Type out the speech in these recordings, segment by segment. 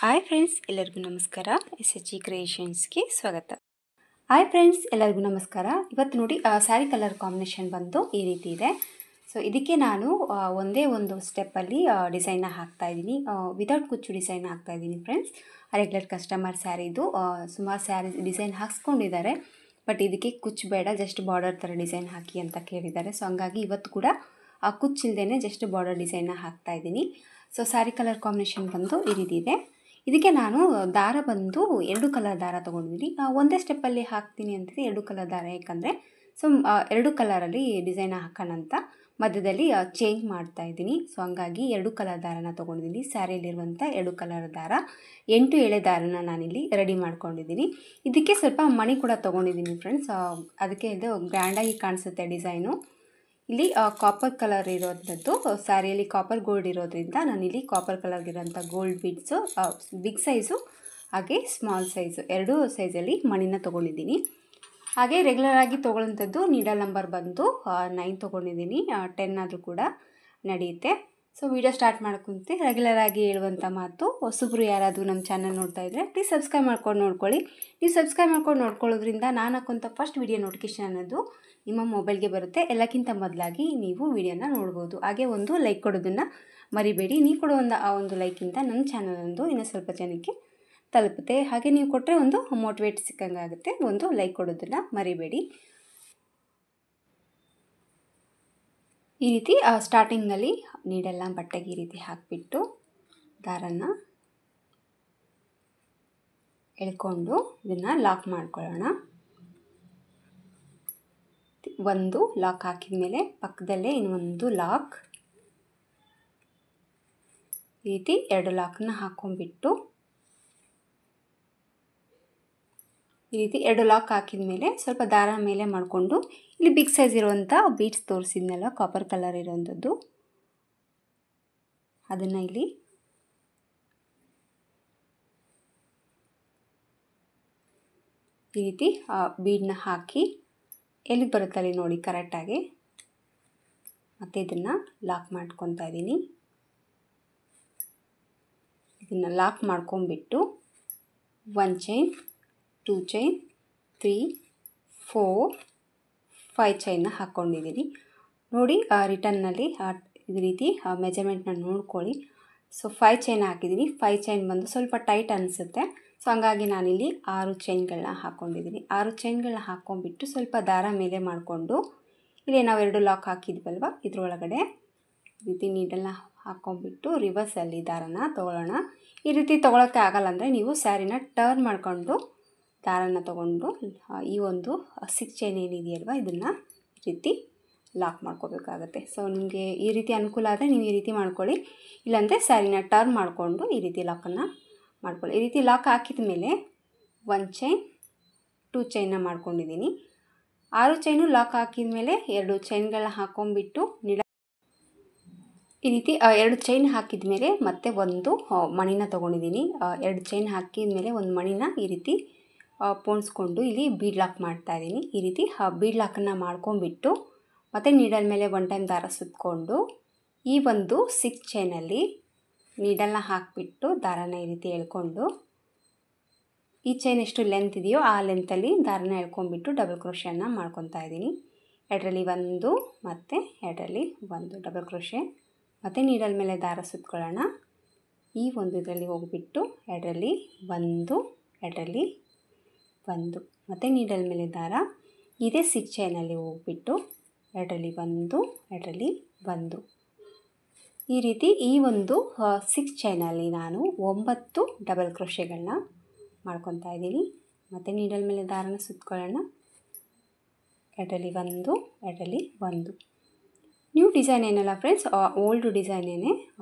Hi friends, ಎಲ್ಲರಿಗೂ ನಮಸ್ಕಾರ. SHG ಕ್ರಿಯೇಷನ್ಸ್ಗೆ ಸ್ವಾಗತ. ಹಾಯ್ ಫ್ರೆಂಡ್ಸ್, ಎಲ್ಲರಿಗೂ ನಮಸ್ಕಾರ. ಇವತ್ತು ನೋಡಿ ಸ್ಯಾರಿ ಕಲರ್ ಕಾಂಬಿನೇಷನ್ ಬಂದು ಈ ರೀತಿ ಇದೆ. ಸೊ ಇದಕ್ಕೆ ನಾನು ಒಂದೇ ಒಂದು ಸ್ಟೆಪ್ಪಲ್ಲಿ ಡಿಸೈನ್ನ ಹಾಕ್ತಾಯಿದ್ದೀನಿ. ವಿತೌಟ್ ಕುಚ್ಚು ಡಿಸೈನ್ ಹಾಕ್ತಾಯಿದ್ದೀನಿ ಫ್ರೆಂಡ್ಸ್. ರೆಗ್ಯುಲರ್ ಕಸ್ಟಮರ್ ಸ್ಯಾರಿದು ಸುಮಾರು ಸ್ಯಾರಿ ಡಿಸೈನ್ ಹಾಕ್ಸ್ಕೊಂಡಿದ್ದಾರೆ. ಬಟ್ ಇದಕ್ಕೆ ಕುಚ್ಚು ಬೇಡ, ಜಸ್ಟ್ ಬಾರ್ಡರ್ ಥರ ಡಿಸೈನ್ ಹಾಕಿ ಅಂತ ಕೇಳಿದ್ದಾರೆ. ಸೊ ಹಂಗಾಗಿ ಇವತ್ತು ಕೂಡ ಕುಚ್ಚಿಲ್ದೇ ಜಸ್ಟ್ ಬಾರ್ಡರ್ ಡಿಸೈನ್ನ ಹಾಕ್ತಾಯಿದ್ದೀನಿ. ಸೊ ಸ್ಯಾರಿ ಕಲರ್ ಕಾಂಬಿನೇಷನ್ ಬಂದು ಈ ರೀತಿ ಇದೆ. ಇದಕ್ಕೆ ನಾನು ದಾರ ಬಂದು 2 ಕಲರ್ ದಾರ ತೊಗೊಂಡಿದ್ದೀನಿ. ಒಂದೇ ಸ್ಟೆಪ್ಪಲ್ಲಿ ಹಾಕ್ತೀನಿ ಅಂತಿದೆ 2 ಕಲರ್ ದಾರ, ಯಾಕಂದರೆ ಸೊ 2 ಕಲರಲ್ಲಿ ಡಿಸೈನ್ ಹಾಕೋಣ ಅಂತ ಮಧ್ಯದಲ್ಲಿ ಚೇಂಜ್ ಮಾಡ್ತಾ ಇದ್ದೀನಿ. ಸೊ ಹಂಗಾಗಿ 2 ಕಲರ್ ದಾರನ ತೊಗೊಂಡಿದ್ದೀನಿ. ಸ್ಯಾರಿಯಲ್ಲಿರುವಂಥ 2 ಕಲರ್ ದಾರ 8 ಎಳೆ ದಾರನ ನಾನಿಲ್ಲಿ ರೆಡಿ ಮಾಡ್ಕೊಂಡಿದ್ದೀನಿ. ಇದಕ್ಕೆ ಸ್ವಲ್ಪ ಮಣಿ ಕೂಡ ತೊಗೊಂಡಿದ್ದೀನಿ ಫ್ರೆಂಡ್ಸ್. ಅದಕ್ಕೆ ಇದು ಗ್ರ್ಯಾಂಡಾಗಿ ಕಾಣಿಸುತ್ತೆ ಡಿಸೈನು. ಇಲ್ಲಿ ಕಾಪರ್ ಕಲರ್ ಇರೋವಂಥದ್ದು, ಸ್ಯಾರಿಯಲ್ಲಿ ಕಾಪರ್ ಗೋಲ್ಡ್ ಇರೋದ್ರಿಂದ ನಾನಿಲ್ಲಿ ಕಾಪರ್ ಕಲರ್ಗಿರೋಂಥ ಗೋಲ್ಡ್ ಬೀಡ್ಸು, ಬಿಗ್ ಸೈಜು ಹಾಗೆ ಸ್ಮಾಲ್ ಸೈಜು 2 ಸೈಜಲ್ಲಿ ಮಣಿನ ತೊಗೊಂಡಿದ್ದೀನಿ. ಹಾಗೆ ರೆಗ್ಯುಲರಾಗಿ ತೊಗೊಳ್ಳೋಂಥದ್ದು ನೀಡಲ್ ನಂಬರ್ ಬಂದು 9 ತೊಗೊಂಡಿದ್ದೀನಿ. 10 ಆದರೂ ಕೂಡ ನಡೆಯುತ್ತೆ. ಸೊ ವಿಡಿಯೋ ಸ್ಟಾರ್ಟ್ ಮಾಡ್ಕೊಂತೆ ರೆಗ್ಯುಲರಾಗಿ ಹೇಳುವಂಥ ಮಾತು, ಹೊಸಬ್ರು ಯಾರಾದರೂ ನಮ್ಮ ಚಾನಲ್ ನೋಡ್ತಾ ಇದ್ದರೆ ಪ್ಲೀಸ್ ಸಬ್ಸ್ಕ್ರೈಬ್ ಮಾಡ್ಕೊಂಡು ನೋಡ್ಕೊಳ್ಳಿ. ನೀವು ಸಬ್ಸ್ಕ್ರೈಬ್ ಮಾಡ್ಕೊಂಡು ನೋಡ್ಕೊಳ್ಳೋದ್ರಿಂದ ನಾನು ಹಾಕೋಂಥ ಫಸ್ಟ್ ವಿಡಿಯೋ ನೋಟಿಫಿಕೇಷನ್ ಅನ್ನೋದು ನಿಮ್ಮ ಮೊಬೈಲ್ಗೆ ಬರುತ್ತೆ. ಎಲ್ಲಕ್ಕಿಂತ ಮೊದಲಾಗಿ ನೀವು ವಿಡಿಯೋನ ನೋಡ್ಬೋದು. ಹಾಗೆ ಒಂದು ಲೈಕ್ ಕೊಡೋದನ್ನು ಮರಿಬೇಡಿ. ನೀವು ಕೊಡೋ ಒಂದು ಲೈಕಿಂದ ನನ್ನ ಚಾನಲ್ ಒಂದು ಇನ್ನೂ ಸ್ವಲ್ಪ ಜನಕ್ಕೆ ತಲುಪುತ್ತೆ. ಹಾಗೆ ನೀವು ಕೊಟ್ಟರೆ ಒಂದು ಮೋಟಿವೇಟ್ ಸಿಕ್ಕಂಗಾಗುತ್ತೆ. ಒಂದು ಲೈಕ್ ಕೊಡೋದನ್ನು ಮರಿಬೇಡಿ. ಈ ರೀತಿ ಸ್ಟಾರ್ಟಿಂಗಲ್ಲಿ ನೀಡೆಲ್ಲ ಬಟ್ಟೆಗೆ ಈ ರೀತಿ ಹಾಕಿಬಿಟ್ಟು ದಾರನ ಎಳ್ಕೊಂಡು ಇದನ್ನು ಲಾಕ್ ಮಾಡ್ಕೊಳ್ಳೋಣ. ಒಂದು ಲಾಕ್ ಹಾಕಿದ ಮೇಲೆ ಪಕ್ಕದಲ್ಲೇ ಇನ್ನೊಂದು ಲಾಕ್, ಈ ರೀತಿ 2 ಲಾಕನ್ನ ಹಾಕೊಂಡ್ಬಿಟ್ಟು ಈ ರೀತಿ 2 ಲಾಕ್ ಹಾಕಿದ ಮೇಲೆ ಸ್ವಲ್ಪ ದಾರ ಮೇಲೆ ಮಾಡಿಕೊಂಡು ಇಲ್ಲಿ ಬಿಗ್ ಸೈಜ್ ಇರುವಂಥ ಬೀಡ್ಸ್ ತೋರಿಸಿದ್ನಲ್ಲ ಕಾಪರ್ ಕಲರ್ ಇರೋವಂಥದ್ದು, ಅದನ್ನು ಇಲ್ಲಿ ಈ ರೀತಿ ಬೀಡನ್ನ ಹಾಕಿ ಎಲ್ಲಿಗೆ ಬರುತ್ತಲ್ಲಿ ನೋಡಿ ಕರೆಕ್ಟಾಗಿ ಮತ್ತು ಇದನ್ನು ಲಾಕ್ ಮಾಡ್ಕೊತಾ ಇದ್ದೀನಿ. ಇದನ್ನು ಲಾಕ್ ಮಾಡ್ಕೊಂಬಿಟ್ಟು 1 ಚೈನ್, 2 ಚೈನ್, 3, 4, 5 ಚೈನ್ನ ಹಾಕ್ಕೊಂಡಿದ್ದೀನಿ. ನೋಡಿ ರಿಟರ್ನಲ್ಲಿ ಈ ರೀತಿ ಮೆಜರ್ಮೆಂಟ್ನ ನೋಡ್ಕೊಳ್ಳಿ. ಸೊ 5 ಚೈನ್ ಹಾಕಿದ್ದೀನಿ. 5 ಚೈನ್ ಬಂದು ಸ್ವಲ್ಪ ಟೈಟ್ ಅನಿಸುತ್ತೆ. ಸೊ ಹಂಗಾಗಿ ನಾನಿಲ್ಲಿ 6 ಚೈನ್ಗಳನ್ನ ಹಾಕ್ಕೊಂಡಿದ್ದೀನಿ. 6 ಚೈನ್ಗಳನ್ನ ಹಾಕ್ಕೊಂಡ್ಬಿಟ್ಟು ಸ್ವಲ್ಪ ದಾರ ಮೇಲೆ ಮಾಡಿಕೊಂಡು ಇಲ್ಲಿ ನಾವು 2 ಲಾಕ್ ಹಾಕಿದ್ವಲ್ವ ಇದರೊಳಗಡೆ ಈ ರೀತಿ ನೀಡಲ್ನ ಹಾಕ್ಕೊಂಡ್ಬಿಟ್ಟು ರಿವರ್ಸಲ್ಲಿ ದಾರನ ತೊಗೊಳ್ಳೋಣ. ಈ ರೀತಿ ತೊಗೊಳಕ್ಕೆ ಆಗಲ್ಲ ಅಂದರೆ ನೀವು ಸ್ಯಾರಿನ ಟರ್ನ್ ಮಾಡ್ಕೊಂಡು ದಾರನ ತೊಗೊಂಡು ಈ ಒಂದು 6 ಚೈನ್ ಏನಿದೆಯಲ್ವ ಇದನ್ನು ಈ ರೀತಿ ಲಾಕ್ ಮಾಡ್ಕೋಬೇಕಾಗತ್ತೆ. ಸೊ ನಿಮಗೆ ಈ ರೀತಿ ಅನುಕೂಲ ಆದರೆ ನೀವು ಈ ರೀತಿ ಮಾಡ್ಕೊಳ್ಳಿ. ಇಲ್ಲಾಂದರೆ ಸ್ಯಾರಿನ ಟರ್ನ್ ಮಾಡಿಕೊಂಡು ಈ ರೀತಿ ಲಾಕನ್ನು ಮಾಡ್ಕೊಳ್ಳಿ. ಈ ರೀತಿ ಲಾಕ್ ಹಾಕಿದ ಮೇಲೆ 1 ಚೈನ್, 2 ಚೈನ್ನ ಮಾಡ್ಕೊಂಡಿದ್ದೀನಿ. 6 ಚೈನು ಲಾಕ್ ಹಾಕಿದ ಮೇಲೆ 2 ಚೈನ್ಗಳನ್ನ ಹಾಕ್ಕೊಂಡ್ಬಿಟ್ಟು ಈ ರೀತಿ 2 ಚೈನ್ ಹಾಕಿದ ಮೇಲೆ ಮತ್ತೆ ಒಂದು ಮಣಿನ ತೊಗೊಂಡಿದ್ದೀನಿ. 2 ಚೈನ್ ಹಾಕಿದ ಮೇಲೆ ಒಂದು ಮಣಿನ ಈ ರೀತಿ ಪೋಣಿಸ್ಕೊಂಡು ಇಲ್ಲಿ ಬೀಡ್ ಲಾಕ್ ಮಾಡ್ತಾಯಿದ್ದೀನಿ. ಈ ರೀತಿ ಬೀಡ್ ಲಾಕನ್ನು ಮಾಡ್ಕೊಂಡ್ಬಿಟ್ಟು ಮತ್ತು ನೀಡಲ್ ಮೇಲೆ 1 ಟೈಮ್ ದಾರ ಸುತ್ತಕೊಂಡು ಈ ಒಂದು 6 ಚೈನಲ್ಲಿ ನೀಡಲ್ನ ಹಾಕಿಬಿಟ್ಟು ದಾರನ ಈ ರೀತಿ ಎಳ್ಕೊಂಡು ಈ ಚೈನ್ ಎಷ್ಟು ಲೆಂತ್ ಇದೆಯೋ ಆ ಲೆಂತಲ್ಲಿ ದಾರನ ಎಳ್ಕೊಂಡ್ಬಿಟ್ಟು ಡಬಲ್ ಕ್ರೋಶೆಯನ್ನು ಮಾಡ್ಕೊತಾ ಇದ್ದೀನಿ. 2ರಲ್ಲಿ 1 ಮತ್ತು 2ರಲ್ಲಿ 1 ಡಬಲ್ ಕ್ರೋಶೆ ಮತ್ತು ನೀಡಲ್ ಮೇಲೆ ದಾರ ಸುತ್ತಕೊಳ್ಳೋಣ. ಈ ಒಂದು ಇದರಲ್ಲಿ ಹೋಗಿಬಿಟ್ಟು 2ರಲ್ಲಿ 1, 2ರಲ್ಲಿ 1 ಮತ್ತು ನೀಡಲ್ ಮೇಲೆ ದಾರ ಇದೇ 6 ಚೈನಲ್ಲಿ ಹೋಗಿಬಿಟ್ಟು 2ರಲ್ಲಿ 1, 2ರಲ್ಲಿ 1. ಈ ರೀತಿ ಈ ಒಂದು 6 ಚೈನಲ್ಲಿ ನಾನು 9 ಡಬಲ್ ಕ್ರೋಶೆಗಳನ್ನ ಮಾಡ್ಕೊತಾ ಇದ್ದೀನಿ. ಮತ್ತು ನೀಡಲ್ ಮೇಲೆ ದಾರನ ಸುತ್ತಕೊಳ್ಳೋಣ. 2ರಲ್ಲಿ 1, 2ರಲ್ಲಿ 1. ನ್ಯೂ ಡಿಸೈನ್ ಏನಲ್ಲ ಫ್ರೆಂಡ್ಸ್, ಓಲ್ಡ್ ಡಿಸೈನೇನೆ,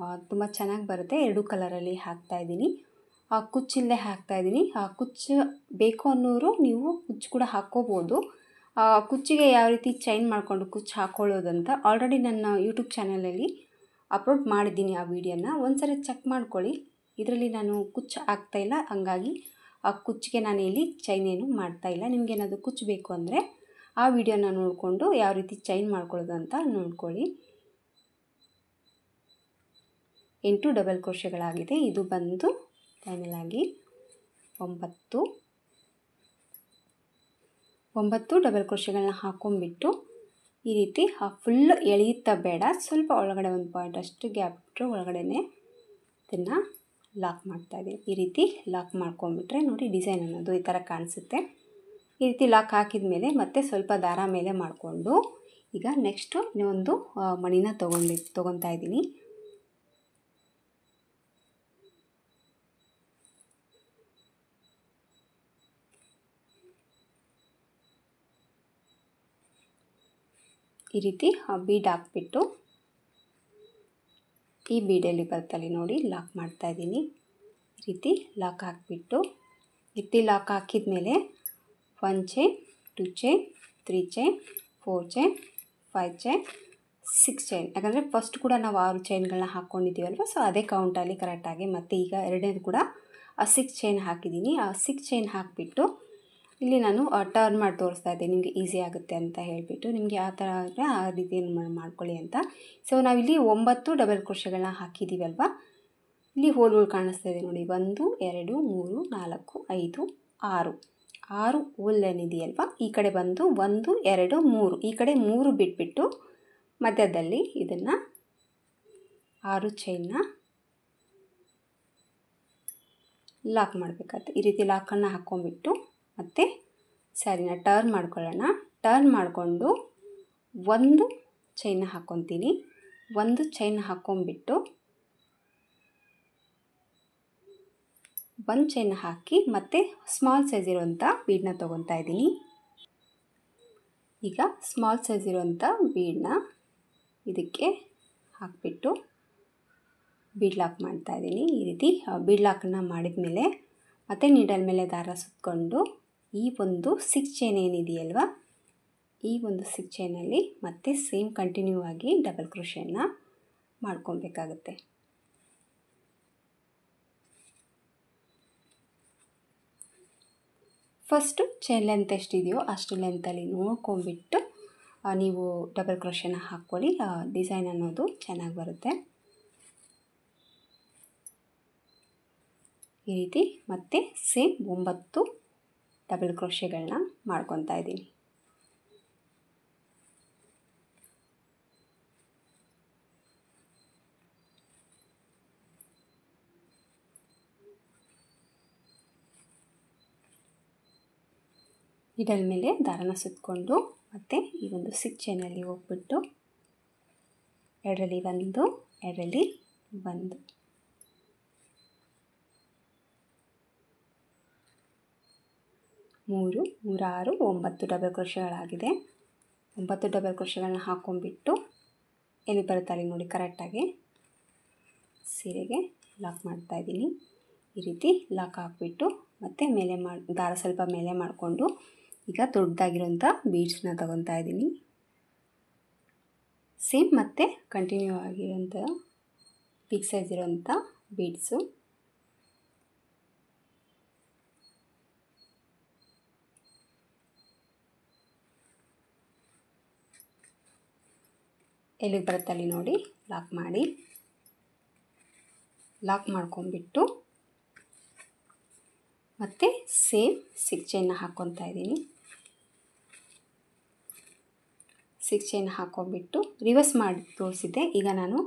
ತುಂಬ ಚೆನ್ನಾಗಿ ಬರುತ್ತೆ. 2 ಕಲರಲ್ಲಿ ಹಾಕ್ತಾಯಿದ್ದೀನಿ. ಕುಚ್ಚಿಲ್ಲದೆ ಹಾಕ್ತಾಯಿದ್ದೀನಿ. ಕುಚ್ಚು ಬೇಕು ಅನ್ನೋರು ನೀವು ಕುಚ್ಚು ಕೂಡ ಹಾಕ್ಕೋಬೋದು. ಕುಚ್ಚಿಗೆ ಯಾವ ರೀತಿ ಚೈನ್ ಮಾಡಿಕೊಂಡು ಕುಚ್ಚು ಹಾಕ್ಕೊಳ್ಳೋದಂತ ಆಲ್ರೆಡಿ ನನ್ನ ಯೂಟ್ಯೂಬ್ ಚಾನಲಲ್ಲಿ ಅಪ್ಲೋಡ್ ಮಾಡಿದ್ದೀನಿ. ಆ ವಿಡಿಯೋನ ಒಂದ್ಸರಿ ಚೆಕ್ ಮಾಡ್ಕೊಳ್ಳಿ. ಇದರಲ್ಲಿ ನಾನು ಕುಚ್ಚು ಹಾಕ್ತಾಯಿಲ್ಲ, ಹಂಗಾಗಿ ಆ ಕುಚ್ಚಿಗೆ ನಾನು ಇಲ್ಲಿ ಚೈನ್ ಏನು ಮಾಡ್ತಾಯಿಲ್ಲ. ನಿಮಗೇನಾದರೂ ಕುಚ್ಚು ಬೇಕು ಅಂದರೆ ಆ ವಿಡಿಯೋನ ನೋಡಿಕೊಂಡು ಯಾವ ರೀತಿ ಚೈನ್ ಮಾಡ್ಕೊಳ್ಳೋದು ಅಂತ ನೋಡ್ಕೊಳ್ಳಿ. 8 ಡಬಲ್ ಕ್ರೋಶೆಗಳಾಗಿದೆ. ಇದು ಬಂದು ಫೈನಲಾಗಿ 9 ಡಬಲ್ ಕ್ರೋಶೆಗಳನ್ನ ಹಾಕೊಂಡ್ಬಿಟ್ಟು ಈ ರೀತಿ ಫುಲ್ ಎಳೆಯುತ್ತಾ ಬೇಡ, ಸ್ವಲ್ಪ ಒಳಗಡೆ ಒಂದು ಪಾಯಿಂಟ್ ಅಷ್ಟು ಗ್ಯಾಪ್ ಬಿಟ್ಟರೆ ಒಳಗಡೆನೆ ಇದನ್ನು ಲಾಕ್ ಮಾಡ್ತಾಯಿದ್ದೀನಿ. ಈ ರೀತಿ ಲಾಕ್ ಮಾಡ್ಕೊಂಡ್ಬಿಟ್ರೆ ನೋಡಿ ಡಿಸೈನ್ ಅನ್ನೋದು ಈ ಥರ ಕಾಣಿಸುತ್ತೆ. ಈ ರೀತಿ ಲಾಕ್ ಹಾಕಿದ ಮೇಲೆ ಮತ್ತೆ ಸ್ವಲ್ಪ ದಾರ ಮೇಲೆ ಮಾಡಿಕೊಂಡು ಈಗ ನೆಕ್ಸ್ಟು ಇನ್ನೊಂದು ಮಣಿನ ತೊಗೊತಾ ಇದ್ದೀನಿ. ಈ ರೀತಿ ಬೀಡ್ ಹಾಕ್ಬಿಟ್ಟು ಈ ಬೀಡಲ್ಲಿ ಬರ್ತಲ್ಲಿ ನೋಡಿ ಲಾಕ್ ಮಾಡ್ತಾಯಿದ್ದೀನಿ. ಈ ರೀತಿ ಲಾಕ್ ಹಾಕಿಬಿಟ್ಟು ಈ ರೀತಿ ಲಾಕ್ ಹಾಕಿದ ಮೇಲೆ 1 chain 2 chain 3 chain 4 chain 5 chain 6 chain, ಯಾಕಂದರೆ ಫಸ್ಟ್ ಕೂಡ ನಾವು 6 ಚೈನ್ಗಳನ್ನ ಹಾಕ್ಕೊಂಡಿದ್ದೀವಲ್ವ, ಸೊ ಅದೇ ಕೌಂಟಲ್ಲಿ ಕರೆಕ್ಟಾಗಿ ಮತ್ತು ಈಗ ಎರಡನೇದು ಕೂಡ 6 ಚೈನ್ ಹಾಕಿದ್ದೀನಿ. 6 ಚೈನ್ ಹಾಕಿಬಿಟ್ಟು ಇಲ್ಲಿ ನಾನು ಟರ್ನ್ ಮಾಡಿ ತೋರಿಸ್ತಾ ಇದ್ದೀನಿ, ನಿಮಗೆ ಈಸಿ ಆಗುತ್ತೆ ಅಂತ ಹೇಳಿಬಿಟ್ಟು. ನಿಮಗೆ ಆ ಥರ ಆದರೆ ಆ ರೀತಿ ಮಾಡ್ಕೊಳ್ಳಿ ಅಂತ. ಸೊ ನಾವಿಲ್ಲಿ 9 ಡಬಲ್ ಕ್ರೋಶೆಗಳನ್ನ ಹಾಕಿದ್ದೀವಲ್ವ, ಇಲ್ಲಿ ಹೋಲ್ಗಳು ಕಾಣಿಸ್ತಾ ಇದೆ ನೋಡಿ. 1 2 3 4 5 6 ಹೋಲ್ ಏನಿದೆಯಲ್ವ, ಈ ಕಡೆ ಬಂದು 1 2 3, ಈ ಕಡೆ 3 ಬಿಟ್ಬಿಟ್ಟು ಮಧ್ಯದಲ್ಲಿ ಇದನ್ನು 6 ಚೈನ್ನ ಲಾಕ್ ಮಾಡಬೇಕಾಗುತ್ತೆ. ಈ ರೀತಿ ಲಾಕನ್ನು ಹಾಕ್ಕೊಂಡ್ಬಿಟ್ಟು ಮತ್ತು ಸ್ಯಾರಿನ ಟರ್ನ್ ಮಾಡ್ಕೊಳ್ಳೋಣ. ಟರ್ನ್ ಮಾಡಿಕೊಂಡು 1 ಚೈನ್ನ ಹಾಕ್ಕೊತೀನಿ. 1 ಚೈನ್ ಹಾಕ್ಕೊಂಡ್ಬಿಟ್ಟು 1 ಚೈನ್ ಹಾಕಿ ಮತ್ತು ಸ್ಮಾಲ್ ಸೈಜ್ ಇರುವಂಥ ಬೀಡನ್ನ ತೊಗೊತಾ ಇದ್ದೀನಿ. ಈಗ ಸ್ಮಾಲ್ ಸೈಜ್ ಇರುವಂಥ ಬೀಡನ್ನ ಇದಕ್ಕೆ ಹಾಕಿಬಿಟ್ಟು ಬೀಡ್ ಲಾಕ್ ಮಾಡ್ತಾಯಿದ್ದೀನಿ. ಈ ರೀತಿ ಬೀಡ್ ಲಾಕನ್ನು ಮಾಡಿದ ಮೇಲೆ ಮತ್ತು ನೀಡಲ್ ಮೇಲೆ ದಾರ ಸುತ್ತಕೊಂಡು ಈ ಒಂದು 6 ಚೈನ್ ಏನಿದೆಯಲ್ವ, ಈ ಒಂದು 6 ಚೈನಲ್ಲಿ ಮತ್ತೆ ಸೇಮ್ ಕಂಟಿನ್ಯೂ ಆಗಿ ಡಬಲ್ ಕ್ರೋಶೆಯನ್ನು ಮಾಡ್ಕೊಬೇಕಾಗುತ್ತೆ. ಫಸ್ಟು ಚೈನ್ ಲೆಂತ್ ಎಷ್ಟಿದೆಯೋ ಅಷ್ಟು ಲೆಂತಲ್ಲಿ ನೋಡ್ಕೊಂಬಿಟ್ಟು ನೀವು ಡಬಲ್ ಕ್ರೋಶೆನ ಹಾಕ್ಕೊಳ್ಳಿ, ಡಿಸೈನ್ ಅನ್ನೋದು ಚೆನ್ನಾಗಿ ಬರುತ್ತೆ. ಈ ರೀತಿ ಮತ್ತೆ ಸೇಮ್ 9 ಡಬಲ್ ಕ್ರೋಶೆಗಳನ್ನ ಮಾಡ್ಕೊತಾ ಇದ್ದೀನಿ. ಇದರ ಮೇಲೆ ದಾರನ ಸುತ್ತಕೊಂಡು ಮತ್ತು ಈ ಒಂದು 6 ಚೈನಲ್ಲಿ ಹೋಗ್ಬಿಟ್ಟು ಎರಡರಲ್ಲಿ 1 ಎರಡರಲ್ಲಿ 1 3 3 6 9 ಡಬಲ್ ಕ್ರೋಶೆಗಳಾಗಿದೆ. 9 ಡಬಲ್ ಕ್ರೋಶೆಗಳನ್ನ ಹಾಕ್ಕೊಂಡ್ಬಿಟ್ಟು ಎಲ್ಲಿ ಬರುತ್ತೆ ಅಲ್ಲಿ ನೋಡಿ ಕರೆಕ್ಟಾಗಿ ಸೀರೆಗೆ ಲಾಕ್ ಮಾಡ್ತಾಯಿದ್ದೀನಿ. ಈ ರೀತಿ ಲಾಕ್ ಹಾಕ್ಬಿಟ್ಟು ಮತ್ತು ಮೇಲೆ ದಾರ ಸ್ವಲ್ಪ ಮೇಲೆ ಮಾಡಿಕೊಂಡು ಈಗ ದೊಡ್ಡದಾಗಿರೋಂಥ ಬೀಡ್ಸ್ನ ತೊಗೊತಾ ಇದ್ದೀನಿ. ಸೇಮ್ ಮತ್ತು ಕಂಟಿನ್ಯೂ ಆಗಿರೋಂಥ ಬಿಗ್ ಸೈಜ್ ಇರೋಂಥ ಬೀಡ್ಸು. ಎಲ್ಲಿಗೆ ಬರುತ್ತೆ ಅಲ್ಲಿ ನೋಡಿ ಲಾಕ್ ಮಾಡಿ, ಲಾಕ್ ಮಾಡ್ಕೊಂಡ್ಬಿಟ್ಟು ಮತ್ತು ಸೇಮ್ 6 ಚೈನ್ನ ಹಾಕ್ಕೊತಾ ಇದ್ದೀನಿ. 6 ಚೈನ್ ಹಾಕ್ಕೊಂಡ್ಬಿಟ್ಟು ರಿವರ್ಸ್ ಮಾಡಿ ತೋರಿಸಿದ್ದೆ. ಈಗ ನಾನು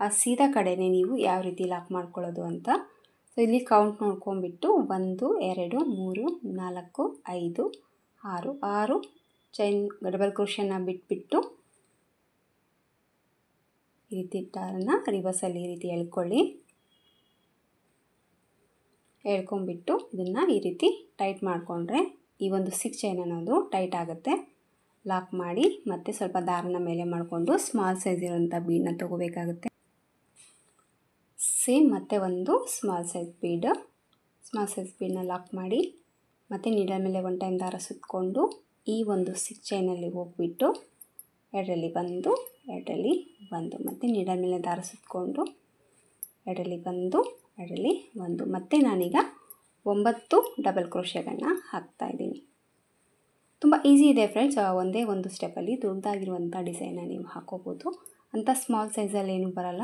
ಆ ಸೀದಾ ಕಡೆನೇ ನೀವು ಯಾವ ರೀತಿ ಲಾಕ್ ಮಾಡ್ಕೊಳ್ಳೋದು ಅಂತ. ಸೊ ಇಲ್ಲಿ ಕೌಂಟ್ ನೋಡ್ಕೊಂಡ್ಬಿಟ್ಟು 1 2 3 4 5 6 ಚೈನ್ ಡಬಲ್ ಕ್ರೋಶೆನ ಬಿಟ್ಬಿಟ್ಟು ಈ ರೀತಿ ದಾರನ ರಿವರ್ಸಲ್ಲಿ ಈ ರೀತಿ ಎಳ್ಕೊಳ್ಳಿ. ಎಳ್ಕೊಂಬಿಟ್ಟು ಇದನ್ನು ಈ ರೀತಿ ಟೈಟ್ ಮಾಡಿಕೊಂಡ್ರೆ ಈ ಒಂದು 6 ಚೈನ್ ಅನ್ನೋದು ಟೈಟ್ ಆಗುತ್ತೆ. ಲಾಕ್ ಮಾಡಿ ಮತ್ತು ಸ್ವಲ್ಪ ದಾರನ ಮೇಲೆ ಮಾಡಿಕೊಂಡು ಸ್ಮಾಲ್ ಸೈಜ್ ಇರೋಂಥ ಬೀಡನ್ನ ತೊಗೋಬೇಕಾಗುತ್ತೆ. ಸೇಮ್ ಮತ್ತೆ ಒಂದು ಸ್ಮಾಲ್ ಸೈಜ್ ಬೀಡನ್ನ ಲಾಕ್ ಮಾಡಿ ಮತ್ತು ನೀಡಲ್ ಮೇಲೆ 1 ಟೈಮ್ ದಾರ ಸುತ್ತಕೊಂಡು ಈ ಒಂದು 6 ಚೈನಲ್ಲಿ ಹೋಗ್ಬಿಟ್ಟು ಎರಡರಲ್ಲಿ 1 ಎರಡರಲ್ಲಿ 1 ಮತ್ತು ನೀಡಲ್ ಮೇಲೆ ದಾರ ಸುತ್ತಕೊಂಡು ಎರಡರಲ್ಲಿ 1 ಎರಡರಲ್ಲಿ 1 ಮತ್ತು ನಾನೀಗ 9 ಡಬಲ್ ಕ್ರೋಶೆಗಳನ್ನ ಹಾಕ್ತಾಯಿದ್ದೀನಿ. ತುಂಬ ಈಸಿ ಇದೆ ಫ್ರೆಂಡ್ಸ್. ಒಂದೇ ಒಂದು ಸ್ಟೆಪ್ಪಲ್ಲಿ ದೊಡ್ಡದಾಗಿರುವಂಥ ಡಿಸೈನ್ನ ನೀವು ಹಾಕೋಬೋದು. ಅಂಥ ಸ್ಮಾಲ್ ಸೈಜಲ್ಲಿ ಏನೂ ಬರಲ್ಲ,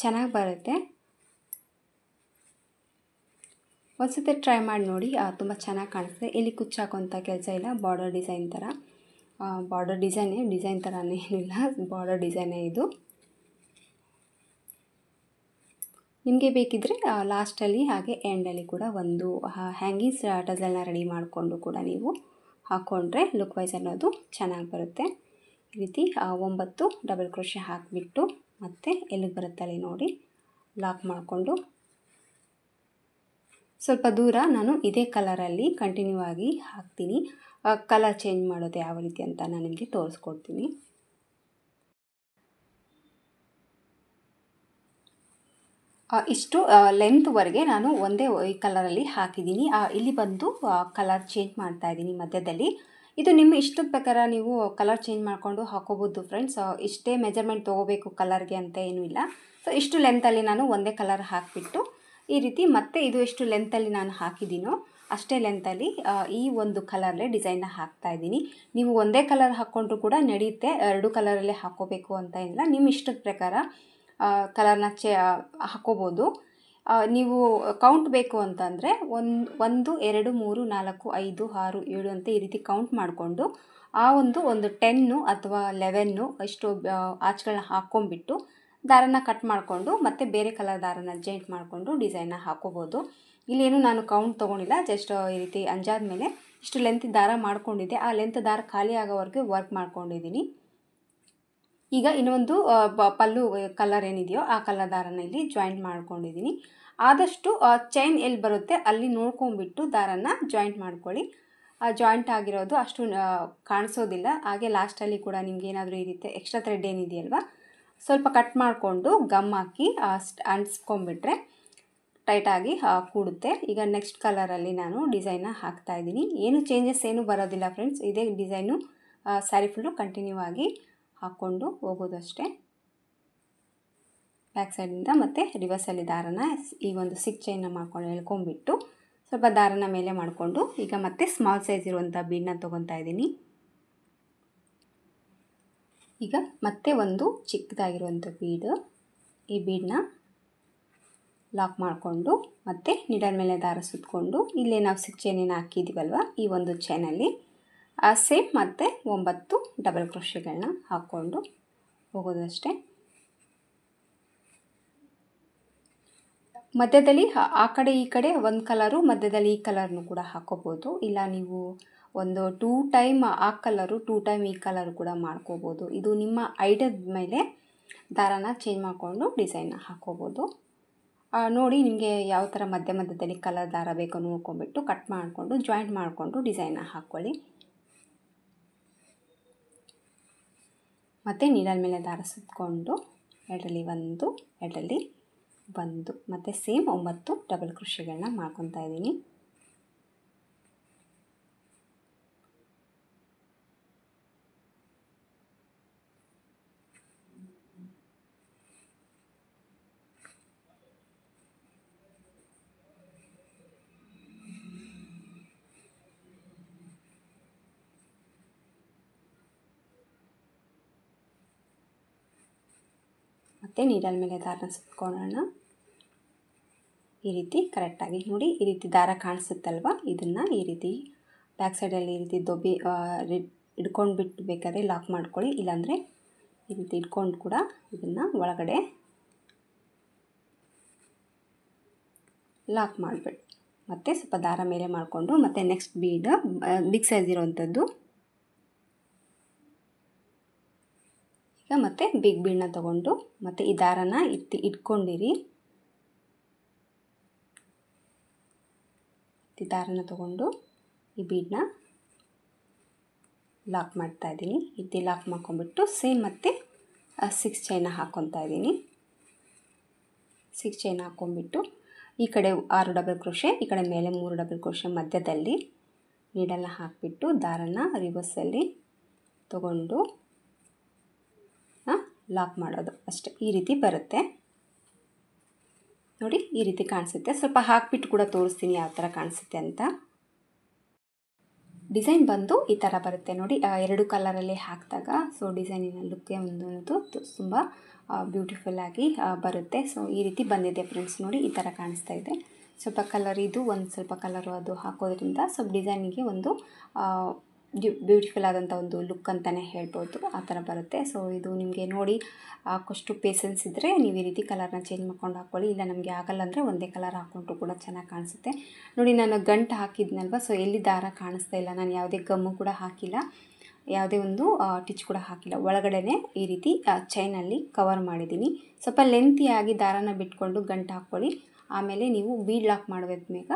ಚೆನ್ನಾಗಿ ಬರುತ್ತೆ. ಒಂದ್ಸತಿ ಟ್ರೈ ಮಾಡಿ ನೋಡಿ, ತುಂಬ ಚೆನ್ನಾಗಿ ಕಾಣಿಸ್ತದೆ. ಇಲ್ಲಿ ಕುಚ್ಚಾಕೋಂಥ ಕೆಲಸ ಇಲ್ಲ, ಬಾರ್ಡರ್ ಡಿಸೈನ್ ಥರ, ಬಾರ್ಡರ್ ಡಿಸೈನ್ ಥರನೇ ಏನಿಲ್ಲ, ಬಾರ್ಡರ್ ಡಿಸೈನೇ ಇದು. ನಿಮಗೆ ಬೇಕಿದ್ದರೆ ಲಾಸ್ಟಲ್ಲಿ ಹಾಗೆ ಎಂಡಲ್ಲಿ ಕೂಡ ಒಂದು ಹ್ಯಾಂಗಿಂಗ್ಸ್ ಟಸಲ್ನ ರೆಡಿ ಮಾಡಿಕೊಂಡು ಕೂಡ ನೀವು ಹಾಕ್ಕೊಂಡ್ರೆ ಲುಕ್ ವೈಸ್ ಅನ್ನೋದು ಚೆನ್ನಾಗಿ ಬರುತ್ತೆ. ಈ ರೀತಿ 9 ಡಬಲ್ ಕ್ರೋಶೆ ಹಾಕಿಬಿಟ್ಟು ಮತ್ತು ಎಲ್ಲಿಗೆ ಬರುತ್ತಲ್ಲಿ ನೋಡಿ ಲಾಕ್ ಮಾಡಿಕೊಂಡು ಸ್ವಲ್ಪ ದೂರ ನಾನು ಇದೇ ಕಲರಲ್ಲಿ ಕಂಟಿನ್ಯೂ ಆಗಿ ಹಾಕ್ತೀನಿ. ಕಲರ್ ಚೇಂಜ್ ಮಾಡೋದು ಯಾವ ರೀತಿ ಅಂತ ನಾನು ನಿಮಗೆ ತೋರಿಸ್ಕೊಡ್ತೀನಿ. ಇಷ್ಟು ಲೆಂತ್ವರೆಗೆ ನಾನು ಒಂದೇ ಈ ಕಲರಲ್ಲಿ ಹಾಕಿದ್ದೀನಿ. ಇಲ್ಲಿ ಬಂದು ಕಲರ್ ಚೇಂಜ್ ಮಾಡ್ತಾ ಇದ್ದೀನಿ ಮಧ್ಯದಲ್ಲಿ. ಇದು ನಿಮ್ಮ ಇಷ್ಟದ ಪ್ರಕಾರ ನೀವು ಕಲರ್ ಚೇಂಜ್ ಮಾಡಿಕೊಂಡು ಹಾಕೋಬೋದು ಫ್ರೆಂಡ್ಸ್. ಇಷ್ಟೇ ಮೆಜರ್ಮೆಂಟ್ ತೊಗೋಬೇಕು ಕಲರ್ಗೆ ಅಂತ ಏನೂ ಇಲ್ಲ. ಸೊ ಇಷ್ಟು ಲೆಂತಲ್ಲಿ ನಾನು ಒಂದೇ ಕಲರ್ ಹಾಕಿಬಿಟ್ಟು ಈ ರೀತಿ ಮತ್ತೆ ಇದು ಎಷ್ಟು ಲೆಂತಲ್ಲಿ ನಾನು ಹಾಕಿದ್ದೀನೋ ಅಷ್ಟೇ ಲೆಂತಲ್ಲಿ ಈ ಒಂದು ಕಲರ್ಲೇ ಡಿಸೈನ್ನ ಹಾಕ್ತಾ ಇದ್ದೀನಿ. ನೀವು ಒಂದೇ ಕಲರ್ ಹಾಕ್ಕೊಂಡ್ರೂ ಕೂಡ ನಡೆಯುತ್ತೆ, 2 ಕಲರಲ್ಲೇ ಹಾಕ್ಕೋಬೇಕು ಅಂತ ಇಲ್ಲ. ನಿಮ್ಮ ಇಷ್ಟದ ಪ್ರಕಾರ ಕಲರ್ನ ಹಾಕ್ಕೋಬೋದು. ನೀವು ಕೌಂಟ್ ಬೇಕು ಅಂತಂದರೆ 1 2 3 4 5 6 7 ಅಂತ ಈ ರೀತಿ ಕೌಂಟ್ ಮಾಡಿಕೊಂಡು ಆ ಒಂದು 10 ಅಥವಾ 11 ಇಷ್ಟು ಆಚ್ಗಳನ್ನ ಹಾಕ್ಕೊಂಬಿಟ್ಟು ದಾರನ ಕಟ್ ಮಾಡಿಕೊಂಡು ಮತ್ತೆ ಬೇರೆ ಕಲರ್ ದಾರನ ಜಾಯಿಂಟ್ ಮಾಡಿಕೊಂಡು ಡಿಸೈನ್ನ ಹಾಕ್ಕೋಬೋದು. ಇಲ್ಲೇನು ನಾನು ಕೌಂಟ್ ತೊಗೊಂಡಿಲ್ಲ, ಜಸ್ಟ್ ಈ ರೀತಿ ಅಂಜಾದ ಮೇಲೆ ಇಷ್ಟು ಲೆಂತ್ ದಾರ ಮಾಡ್ಕೊಂಡಿದ್ದೆ, ಆ ಲೆಂತ್ ದಾರ ಖಾಲಿ ಆಗೋವರೆಗೆ ವರ್ಕ್ ಮಾಡ್ಕೊಂಡಿದ್ದೀನಿ. ಈಗ ಇನ್ನೊಂದು ಪಲ್ಲು ಕಲರ್ ಏನಿದೆಯೋ ಆ ಕಲರ್ ದಾರನ ಇಲ್ಲಿ ಜಾಯಿಂಟ್ ಮಾಡ್ಕೊಂಡಿದ್ದೀನಿ. ಆದಷ್ಟು ಚೈನ್ ಎಲ್ಲಿ ಬರುತ್ತೆ ಅಲ್ಲಿ ನೋಡ್ಕೊಂಡ್ಬಿಟ್ಟು ದಾರನ ಜಾಯಿಂಟ್ ಮಾಡ್ಕೊಳ್ಳಿ. ಜಾಯಿಂಟ್ ಆಗಿರೋದು ಅಷ್ಟು ಕಾಣಿಸೋದಿಲ್ಲ. ಹಾಗೆ ಲಾಸ್ಟಲ್ಲಿ ಕೂಡ ನಿಮಗೇನಾದರೂ ಈ ರೀತಿ ಎಕ್ಸ್ಟ್ರಾ ಥ್ರೆಡ್ ಏನಿದೆಯಲ್ವ ಸ್ವಲ್ಪ ಕಟ್ ಮಾಡಿಕೊಂಡು ಗಮ್ ಹಾಕಿ ಅಂಟಿಸ್ಕೊಂಡ್ಬಿಟ್ರೆ ಟೈಟಾಗಿ ಕೂಡುತ್ತೆ. ಈಗ ನೆಕ್ಸ್ಟ್ ಕಲರಲ್ಲಿ ನಾನು ಡಿಸೈನ್ನ ಹಾಕ್ತಾಯಿದ್ದೀನಿ. ಏನು ಚೇಂಜಸ್ ಏನೂ ಬರೋದಿಲ್ಲ ಫ್ರೆಂಡ್ಸ್, ಇದೇ ಡಿಸೈನು ಸ್ಯಾರಿ ಫುಲ್ಲು ಕಂಟಿನ್ಯೂ ಆಗಿ ಹಾಕ್ಕೊಂಡು ಹೋಗೋದು ಅಷ್ಟೇ. ಬ್ಯಾಕ್ ಸೈಡಿಂದ ಮತ್ತು ರಿವರ್ಸಲ್ಲಿ ದಾರನ ಈ ಒಂದು 6 ಚೈನ್ನ ಮಾಡ್ಕೊಂಡು ಎಳ್ಕೊಂಬಿಟ್ಟು ಸ್ವಲ್ಪ ದಾರನ ಮೇಲೆ ಮಾಡಿಕೊಂಡು ಈಗ ಮತ್ತೆ ಸ್ಮಾಲ್ ಸೈಜ್ ಇರುವಂಥ ಬೀಡನ್ನ ತೊಗೊತಾ ಇದ್ದೀನಿ. ಈಗ ಮತ್ತೆ ಒಂದು ಚಿಕ್ಕದಾಗಿರುವಂಥ ಬೀಡು, ಈ ಬೀಡನ್ನ ಲಾಕ್ ಮಾಡಿಕೊಂಡು ಮತ್ತು ನೀಡಲ್ ಮೇಲೆ ದಾರ ಸುತ್ತಕೊಂಡು ಇಲ್ಲೇ ನಾವು 6 ಚೈನೇನು ಹಾಕಿದ್ದೀವಲ್ವ ಈ ಒಂದು ಚೈನಲ್ಲಿ ಸೇಮ್ ಮತ್ತು 9 ಡಬಲ್ ಕ್ರೋಶೆಗಳನ್ನ ಹಾಕ್ಕೊಂಡು ಹೋಗೋದು ಅಷ್ಟೇ. ಮಧ್ಯದಲ್ಲಿ ಆ ಕಡೆ ಈ ಕಡೆ ಒಂದು ಕಲರು, ಮಧ್ಯದಲ್ಲಿ ಈ ಕಲರ್ನು ಕೂಡ ಹಾಕ್ಕೋಬೋದು. ಇಲ್ಲ ನೀವು ಒಂದು 2 ಟೈಮ್ ಆ ಕಲರು 2 ಟೈಮ್ ಈ ಕಲರು ಕೂಡ ಮಾಡ್ಕೋಬೋದು. ಇದು ನಿಮ್ಮ ಐಡಿಯಾದ ಮೇಲೆ ದಾರನ ಚೇಂಜ್ ಮಾಡಿಕೊಂಡು ಡಿಸೈನ್ನ ಹಾಕ್ಕೋಬೋದು. ನೋಡಿ ನಿಮಗೆ ಯಾವ ಥರ ಮಧ್ಯದಲ್ಲಿ ಕಲರ್ ದಾರ ಬೇಕೋ ನೋಡ್ಕೊಂಬಿಟ್ಟು ಕಟ್ ಮಾಡಿಕೊಂಡು ಜಾಯಿಂಟ್ ಮಾಡಿಕೊಂಡು ಡಿಸೈನ್ನ ಹಾಕ್ಕೊಳ್ಳಿ. ಮತ್ತು ನೀಡಲ್ ಮೇಲೆ ದಾರ ಸುತ್ತಕೊಂಡು ಎರಡರಲ್ಲಿ 1 ಎರಡರಲ್ಲಿ 1 ಮತ್ತು ಸೇಮ್ 9 ಡಬಲ್ ಕ್ರೋಶೆಗಳನ್ನ ಮಾಡ್ಕೊತಾ ಇದ್ದೀನಿ. ಮತ್ತು ನೀಡಲ್ ಮೇಲೆ ದಾರನ ಸುತ್ಕೊಳ್ಳೋಣ. ಈ ರೀತಿ ಕರೆಕ್ಟಾಗಿ ನೋಡಿ, ಈ ರೀತಿ ದಾರ ಕಾಣಿಸುತ್ತಲ್ವ, ಇದನ್ನು ಈ ರೀತಿ ಬ್ಯಾಕ್ ಸೈಡಲ್ಲಿ ಈ ರೀತಿ ದೊಬ್ಬಿ ಹಿಡ್ಕೊಂಡು ಬಿಟ್ಟು ಬೇಕಾದರೆ ಲಾಕ್ ಮಾಡ್ಕೊಳ್ಳಿ. ಇಲ್ಲಾಂದರೆ ಈ ರೀತಿ ಇಟ್ಕೊಂಡು ಕೂಡ ಇದನ್ನು ಒಳಗಡೆ ಲಾಕ್ ಮಾಡಿಬಿಡಿ. ಮತ್ತು ಸ್ವಲ್ಪ ದಾರ ಮೇಲೆ ಮಾಡಿಕೊಂಡು ಮತ್ತು ನೆಕ್ಸ್ಟ್ ಬೀಡ್ ಬಿಗ್ ಸೈಜ್ ಇರೋವಂಥದ್ದು. ಈಗ ಮತ್ತೆ ಬಿಗ್ ಬೀಡನ್ನ ತೊಗೊಂಡು ಮತ್ತು ಈ ದಾರನ ಇಟ್ಕೊಂಡಿರಿ. ಈ ದಾರನ ತೊಗೊಂಡು ಈ ಬೀಡನ್ನ ಲಾಕ್ ಮಾಡ್ತಾ ಇದ್ದೀನಿ. ಈ ಲಾಕ್ ಮಾಡ್ಕೊಂಡ್ಬಿಟ್ಟು ಸೇಮ್ ಮತ್ತು 6 ಚೈನ ಹಾಕ್ಕೊತಾ ಇದ್ದೀನಿ. 6 ಚೈನ್ ಹಾಕ್ಕೊಂಡ್ಬಿಟ್ಟು ಈ ಕಡೆ 6 ಡಬಲ್ ಕ್ರೋಶೆ, ಈ ಕಡೆ ಮೇಲೆ 3 ಡಬಲ್ ಕ್ರೋಶೆ ಮಧ್ಯದಲ್ಲಿ ನೀಡಲ್ನ ಹಾಕಿಬಿಟ್ಟು ದಾರನ ರಿವರ್ಸಲ್ಲಿ ತೊಗೊಂಡು ಲಾಕ್ ಮಾಡೋದು ಅಷ್ಟೇ. ಈ ರೀತಿ ಬರುತ್ತೆ ನೋಡಿ, ಈ ರೀತಿ ಕಾಣಿಸುತ್ತೆ. ಸ್ವಲ್ಪ ಹಾಕಿಬಿಟ್ಟು ಕೂಡ ತೋರಿಸ್ತೀನಿ ಯಾವ ಥರ ಕಾಣಿಸುತ್ತೆ ಅಂತ. ಡಿಸೈನ್ ಬಂದು ಈ ಥರ ಬರುತ್ತೆ ನೋಡಿ, 2 ಕಲರಲ್ಲಿ ಹಾಕಿದಾಗ ಸೊ ಡಿಸೈನಿನ ಲುಕ್ಕೆ ಒಂದು ತುಂಬ ಬ್ಯೂಟಿಫುಲ್ಲಾಗಿ ಬರುತ್ತೆ. ಸೊ ಈ ರೀತಿ ಬಂದಿದೆ ಫ್ರೆಂಡ್ಸ್, ನೋಡಿ ಈ ಥರ ಕಾಣಿಸ್ತಾ ಇದೆ. ಸ್ವಲ್ಪ ಕಲರ್ ಇದು, ಒಂದು ಸ್ವಲ್ಪ ಕಲರು ಅದು ಹಾಕೋದ್ರಿಂದ ಸ್ವಲ್ಪ ಡಿಸೈನಿಗೆ ಒಂದು ಬ್ಯೂಟಿಫುಲ್ ಆದಂಥ ಒಂದು ಲುಕ್ ಅಂತಲೇ ಹೇಳ್ಬೋದು, ಆ ಥರ ಬರುತ್ತೆ. ಸೊ ಇದು ನಿಮಗೆ ನೋಡಿ ಹಾಕೋಷ್ಟು ಪೇಷನ್ಸ್ ಇದ್ದರೆ ನೀವು ಈ ರೀತಿ ಕಲರ್ನ ಚೇಂಜ್ ಮಾಡ್ಕೊಂಡು ಹಾಕ್ಕೊಳ್ಳಿ. ಇಲ್ಲ ನಮಗೆ ಆಗಲ್ಲ ಅಂದರೆ ಒಂದೇ ಕಲರ್ ಹಾಕ್ಕೊಂಡ್ರು ಕೂಡ ಚೆನ್ನಾಗಿ ಕಾಣಿಸುತ್ತೆ. ನೋಡಿ ನಾನು ಗಂಟು ಹಾಕಿದ್ನಲ್ವ, ಸೊ ಎಲ್ಲಿ ದಾರ ಕಾಣಿಸ್ತಾ ಇಲ್ಲ, ನಾನು ಯಾವುದೇ ಗಮ್ಮು ಕೂಡ ಹಾಕಿಲ್ಲ, ಯಾವುದೇ ಒಂದು ಟಿಚ್ ಕೂಡ ಹಾಕಿಲ್ಲ. ಒಳಗಡೆನೇ ಈ ರೀತಿ ಚೈನಲ್ಲಿ ಕವರ್ ಮಾಡಿದ್ದೀನಿ. ಸ್ವಲ್ಪ ಲೆಂತಿಯಾಗಿ ದಾರಾನ ಬಿಟ್ಕೊಂಡು ಗಂಟು ಹಾಕ್ಕೊಳ್ಳಿ. ಆಮೇಲೆ ನೀವು ಬೀಡ್ ಲಾಕ್ ಮಾಡಬೇಕ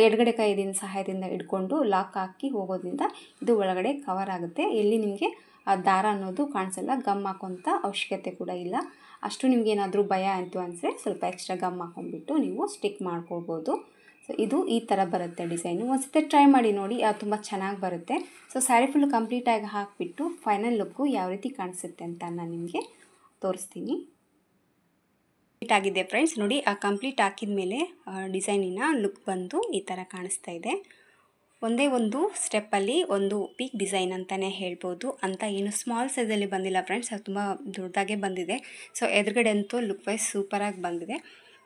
ಎಡಗಡೆ ಕೈಯಿಂದ ಸಹಾಯದಿಂದ ಹಿಡ್ಕೊಂಡು ಲಾಕ್ ಹಾಕಿ ಹೋಗೋದ್ರಿಂದ ಇದು ಒಳಗಡೆ ಕವರ್ ಆಗುತ್ತೆ. ಎಲ್ಲಿ ನಿಮಗೆ ಆ ದಾರ ಅನ್ನೋದು ಕಾಣಿಸಲ್ಲ. ಗಮ್ ಹಾಕೋಂಥ ಅವಶ್ಯಕತೆ ಕೂಡ ಇಲ್ಲ. ಅಷ್ಟು ನಿಮಗೇನಾದರೂ ಭಯ ಆಯಿತು ಅನಿಸಿದ್ರೆ ಸ್ವಲ್ಪ ಎಕ್ಸ್ಟ್ರಾ ಗಮ್ ಹಾಕೊಂಡ್ಬಿಟ್ಟು ನೀವು ಸ್ಟಿಕ್ ಮಾಡ್ಕೊಳ್ಬೋದು. ಸೊ ಇದು ಈ ಥರ ಬರುತ್ತೆ ಡಿಸೈನು. ಒಂದ್ಸತಿ ಟ್ರೈ ಮಾಡಿ ನೋಡಿ, ತುಂಬ ಚೆನ್ನಾಗಿ ಬರುತ್ತೆ. ಸೊ ಸ್ಯಾರಿ ಫುಲ್ ಕಂಪ್ಲೀಟಾಗಿ ಹಾಕಿಬಿಟ್ಟು ಫೈನಲ್ ಲುಕ್ಕು ಯಾವ ರೀತಿ ಕಾಣಿಸುತ್ತೆ ಅಂತ ನಾನು ನಿಮಗೆ ತೋರಿಸ್ತೀನಿ. ಆಗಿದೆ ಫ್ರೆಂಡ್ಸ್, ನೋಡಿ ಕಂಪ್ಲೀಟ್ ಹಾಕಿದ ಮೇಲೆ ಡಿಸೈನಿನ ಲುಕ್ ಬಂದು ಈ ಥರ ಕಾಣಿಸ್ತಾ ಇದೆ. ಒಂದೇ ಒಂದು ಸ್ಟೆಪ್ಪಲ್ಲಿ ಒಂದು ಪೀಕ್ ಡಿಸೈನ್ ಅಂತಲೇ ಹೇಳ್ಬೋದು. ಅಂತ ಏನು ಸ್ಮಾಲ್ ಸೈಜಲ್ಲಿ ಬಂದಿಲ್ಲ ಫ್ರೆಂಡ್ಸ್, ಅದು ತುಂಬ ದೊಡ್ಡದಾಗೆ ಬಂದಿದೆ. ಸೊ ಎದುರುಗಡೆ ಅಂತೂ ಲುಕ್ ವೈಸ್ ಸೂಪರಾಗಿ ಬಂದಿದೆ.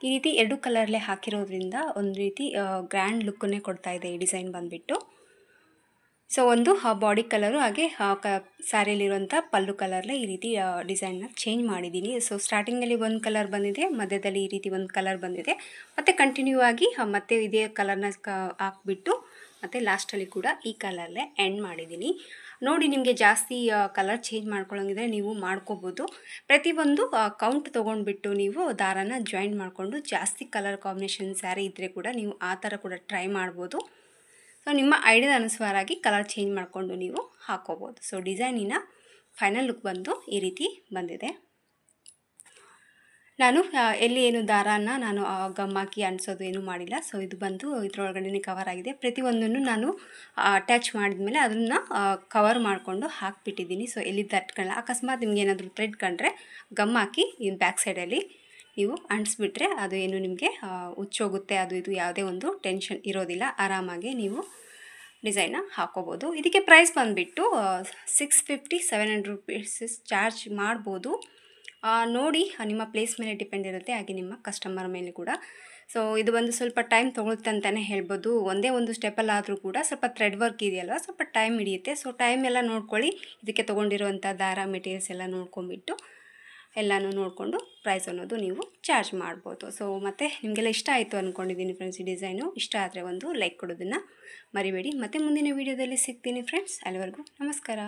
ಈ ರೀತಿ 2 ಕಲರ್ಲೇ ಹಾಕಿರೋದ್ರಿಂದ ಒಂದು ರೀತಿ ಗ್ರ್ಯಾಂಡ್ ಲುಕ್ಕನ್ನೇ ಕೊಡ್ತಾ ಇದೆ ಈ ಡಿಸೈನ್ ಬಂದುಬಿಟ್ಟು. ಸೊ ಒಂದು ಬಾಡಿ ಕಲರು ಹಾಗೆ ಸ್ಯಾರಿಯಲ್ಲಿರುವಂಥ ಪಲ್ಲು ಕಲರ್ಲೆ ಈ ರೀತಿ ಡಿಸೈನ್ನ ಚೇಂಜ್ ಮಾಡಿದ್ದೀನಿ. ಸೊ ಸ್ಟಾರ್ಟಿಂಗಲ್ಲಿ ಒಂದು ಕಲರ್ ಬಂದಿದೆ, ಮಧ್ಯದಲ್ಲಿ ಈ ರೀತಿ ಒಂದು ಕಲರ್ ಬಂದಿದೆ, ಮತ್ತು ಕಂಟಿನ್ಯೂ ಆಗಿ ಮತ್ತೆ ಇದೇ ಕಲರ್ನ ಹಾಕ್ಬಿಟ್ಟು ಮತ್ತು ಲಾಸ್ಟಲ್ಲಿ ಕೂಡ ಈ ಕಲರ್ಲೆ ಎಂಡ್ ಮಾಡಿದ್ದೀನಿ. ನೋಡಿ ನಿಮಗೆ ಜಾಸ್ತಿ ಕಲರ್ ಚೇಂಜ್ ಮಾಡ್ಕೊಳ್ಳೋಂಗಿದ್ರೆ ನೀವು ಮಾಡ್ಕೋಬೋದು. ಪ್ರತಿಯೊಂದು ಕೌಂಟ್ ತೊಗೊಂಡ್ಬಿಟ್ಟು ನೀವು ದಾರಾನ ಜಾಯಿಂಟ್ ಮಾಡಿಕೊಂಡು ಜಾಸ್ತಿ ಕಲರ್ ಕಾಂಬಿನೇಷನ್ ಸ್ಯಾರಿ ಇದ್ದರೆ ಕೂಡ ನೀವು ಆ ಥರ ಕೂಡ ಟ್ರೈ ಮಾಡ್ಬೋದು. ಸೊ ನಿಮ್ಮ ಐಡಿಯಾದ ಅನುಸಾರಾಗಿ ಕಲರ್ ಚೇಂಜ್ ಮಾಡಿಕೊಂಡು ನೀವು ಹಾಕೋಬೋದು. ಸೊ ಡಿಸೈನಿನ ಫೈನಲ್ ಲುಕ್ ಬಂದು ಈ ರೀತಿ ಬಂದಿದೆ. ನಾನು ಎಲ್ಲಿ ಏನು ದಾರಾನ ನಾನು ಗಮ್ ಹಾಕಿ ಅಂಟಿಸೋದು ಏನೂ ಮಾಡಿಲ್ಲ. ಸೊ ಇದು ಬಂದು ಇದರೊಳಗಡೆ ಕವರ್ ಆಗಿದೆ. ಪ್ರತಿಯೊಂದನ್ನು ನಾನು ಅಟ್ಯಾಚ್ ಮಾಡಿದ್ಮೇಲೆ ಅದನ್ನು ಕವರ್ ಮಾಡಿಕೊಂಡು ಹಾಕಿಬಿಟ್ಟಿದ್ದೀನಿ. ಸೊ ಎಲ್ಲಿ ತಟ್ಕೊಳ್ಳ, ಅಕಸ್ಮಾತ್ ನಿಮ್ಗೆ ಏನಾದರೂ ಥ್ರೆಡ್ ಕಂಡ್ರೆ ಗಮ್ ಹಾಕಿ ಈ ಬ್ಯಾಕ್ ಸೈಡಲ್ಲಿ ನೀವು ಅಂಟಿಸ್ಬಿಟ್ರೆ ಅದು ಏನು ನಿಮಗೆ ಹುಚ್ಚೋಗುತ್ತೆ, ಅದು ಇದು ಯಾವುದೇ ಒಂದು ಟೆನ್ಷನ್ ಇರೋದಿಲ್ಲ. ಆರಾಮಾಗಿ ನೀವು ಡಿಸೈನ್ನ ಹಾಕೋಬೋದು. ಇದಕ್ಕೆ ಪ್ರೈಸ್ ಬಂದುಬಿಟ್ಟು 650-700 ರೂಪೀಸ್ ಚಾರ್ಜ್ ಮಾಡ್ಬೋದು. ನೋಡಿ ನಿಮ್ಮ ಪ್ಲೇಸ್ ಮೇಲೆ ಡಿಪೆಂಡ್ ಇರುತ್ತೆ, ಹಾಗೆ ನಿಮ್ಮ ಕಸ್ಟಮರ್ ಮೇಲೆ ಕೂಡ. ಸೊ ಇದು ಬಂದು ಸ್ವಲ್ಪ ಟೈಮ್ ತೊಗೊಳುತ್ತೆ ಅಂತಲೇ ಹೇಳ್ಬೋದು. ಒಂದೇ ಒಂದು ಸ್ಟೆಪ್ಪಲ್ಲಾದರೂ ಕೂಡ ಸ್ವಲ್ಪ ಥ್ರೆಡ್ ವರ್ಕ್ ಇದೆಯಲ್ವ, ಸ್ವಲ್ಪ ಟೈಮ್ ಹಿಡಿಯುತ್ತೆ. ಸೊ ಟೈಮ್ ಎಲ್ಲ ನೋಡ್ಕೊಳ್ಳಿ. ಇದಕ್ಕೆ ತೊಗೊಂಡಿರುವಂಥ ದಾರ ಮೆಟೀರಿಯಲ್ಸ್ ಎಲ್ಲ ನೋಡ್ಕೊಂಬಿಟ್ಟು ಎಲ್ಲನೂ ನೋಡಿಕೊಂಡು ಪ್ರೈಸ್ ಅನ್ನೋದು ನೀವು ಚಾರ್ಜ್ ಮಾಡ್ಬೋದು. ಸೊ ಮತ್ತು ನಿಮಗೆಲ್ಲ ಇಷ್ಟ ಆಯಿತು ಅಂದ್ಕೊಂಡಿದ್ದೀನಿ ಫ್ರೆಂಡ್ಸ್. ಈ ಡಿಸೈನು ಇಷ್ಟ ಆದರೆ ಒಂದು ಲೈಕ್ ಕೊಡೋದನ್ನು ಮರಿಬೇಡಿ. ಮತ್ತು ಮುಂದಿನ ವೀಡಿಯೋದಲ್ಲಿ ಸಿಗ್ತೀನಿ ಫ್ರೆಂಡ್ಸ್. ಅಲ್ಲಿವರೆಗೂ ನಮಸ್ಕಾರ.